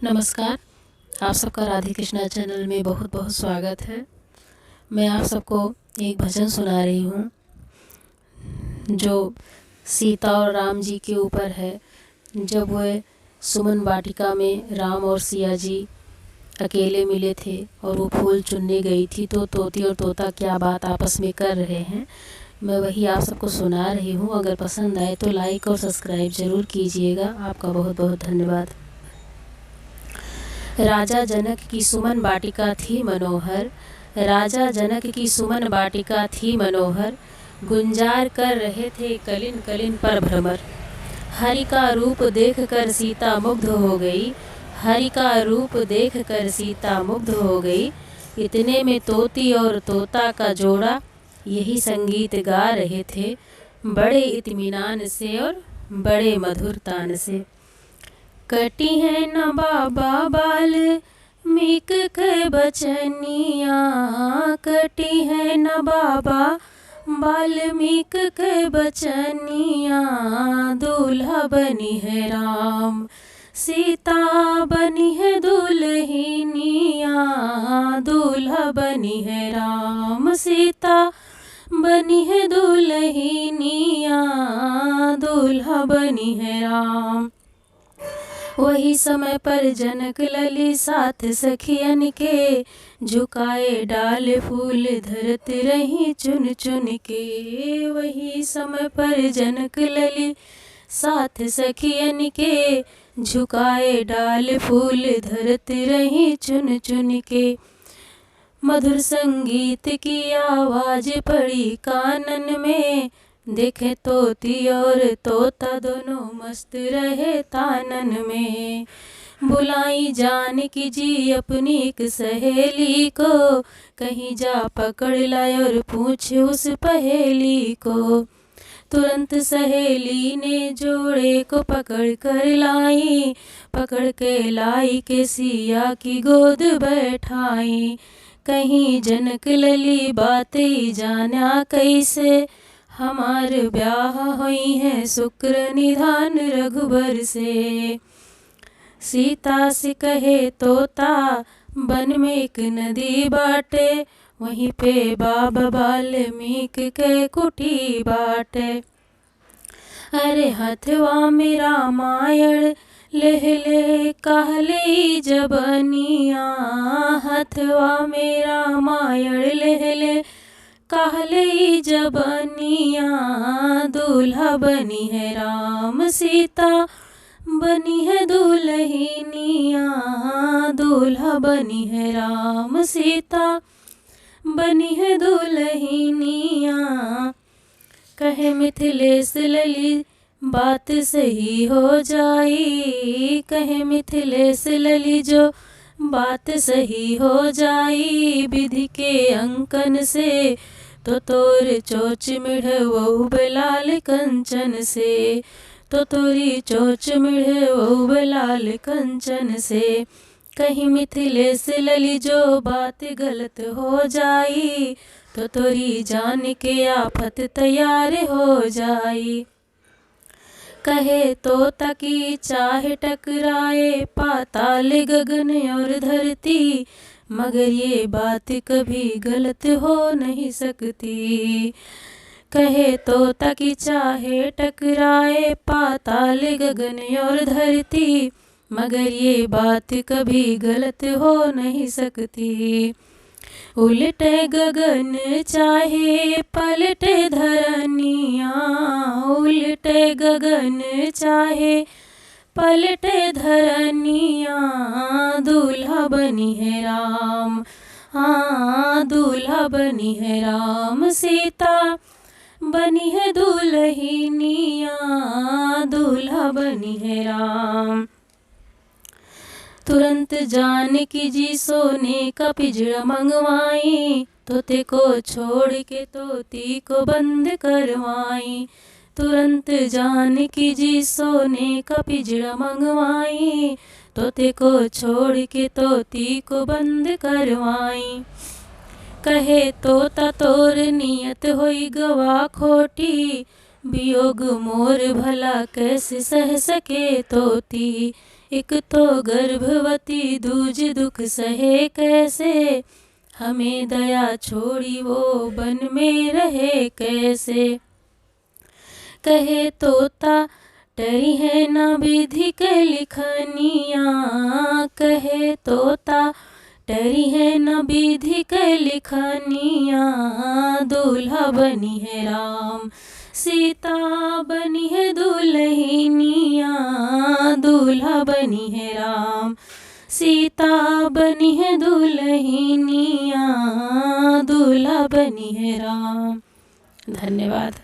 नमस्कार। आप सबका राधे कृष्णा चैनल में बहुत बहुत स्वागत है। मैं आप सबको एक भजन सुना रही हूँ जो सीता और राम जी के ऊपर है। जब वह सुमन वाटिका में राम और सिया जी अकेले मिले थे और वो फूल चुनने गई थी तो तोती और तोता क्या बात आपस में कर रहे हैं, मैं वही आप सबको सुना रही हूँ। अगर पसंद आए तो लाइक और सब्सक्राइब ज़रूर कीजिएगा। आपका बहुत बहुत धन्यवाद। राजा जनक की सुमन वाटिका थी मनोहर, राजा जनक की सुमन वाटिका थी मनोहर। गुंजार कर रहे थे कलिन कलिन पर भ्रमर। हरि का रूप देख कर सीता मुग्ध हो गई, हरि का रूप देख कर सीता मुग्ध हो गई। इतने में तोती और तोता का जोड़ा यही संगीत गा रहे थे, बड़े इत्मीनान से और बड़े मधुर तान से। कटी है न बाबा बाल मीक के बचनिया, कटी है न बाबा बाल्मीक के बचनिया। दूल्हा बनी है राम, सीता बनी है दुल्हनिया। दूल्हा बनी है राम, सीता बनी है दुल्हनिया। दूल्हा बनी है राम। वही समय पर जनक लली साथ सखियन के, झुकाए डाल फूल धरत रही चुन चुन के। वही समय पर जनक लली साथ सखियन के, झुकाए डाल फूल धरत रही चुन चुन के। मधुर संगीत की आवाज पड़ी कानन में, देखे तोती और तोता दोनों मस्त रहे तानन में। बुलाई जानकी जी अपनी एक सहेली को, कहीं जा पकड़ लाए और पूछे उस पहेली को। तुरंत सहेली ने जोड़े को पकड़ कर लाई, पकड़ के लाई के सिया की गोद बैठाई। कहीं जनक लली बातें जाना कैसे, हमार ब्याह हुई है शुक्र निधान रघुबर से। सीता से कहे तोता वन में एक नदी बाटे, वहीं पे बाबा बाल्मीक के कुटी बाटे। अरे हथवा में रामायण लेह ले कहले जबनिया, हथवा में रामायण लेह ले कहले जबनिया। दूल्हा बनी है राम, सीता बनी है दुल्हनिया। दूल्हा बनी है राम, सीता बनी है दुल्हनिया। कहे मिथिलेश लली बात सही हो जाई, कहे मिथिलेश लली जो बात सही हो जाई। विधि के अंकन से तो तोर चोच मिढ़वऊ बलाल कंचन से, तो तोरी चोच मिढ़वऊ बलाल कंचन से। कहीं मिथिलेश लली जो बात गलत हो जाई, तो तोरी जान के आफत तैयार हो जाई। कहे तोता की चाहे टकराए पाताल गगन और धरती, मगर ये बात कभी गलत हो नहीं सकती। कहे तोता की चाहे टकराए पाताल गगन और धरती, मगर ये बात कभी गलत हो नहीं सकती। उलटे गगन चाहे पलटे धरनिया, उलटे गगन चाहे पलटे धरनिया। दूल्हा बनी है राम, हाँ दूल्हा बनी है राम, सीता बनी है दुल्हनिया। दूल्हा बनी है राम। तुरंत जानकी जी सोने का पिंजरा मंगवाई, तोते को छोड़ के तोती को बंद करवाई। तुरंत जानकी जी सोने का पिंजरा मंगवाई, तोते को छोड़ के तोती को बंद करवाई। कहे तोता तोर नियत होई गवा खोटी, वियोग मोर भला कैसे सह सके तोती। एक तो गर्भवती दूज दुख सहे कैसे, हमें दया छोड़ी वो वन में रहे कैसे। कहे तोता डरी है ना विधि के लिखनिया, कहे तोता डरी है न विधि के लिखनिया। दूल्हा बनी है राम सीता बनी है दुल्हनिया, दूल्हा बनी है राम सीता बनी है दुल्हनिया, दूल्हा बनी है राम। धन्यवाद।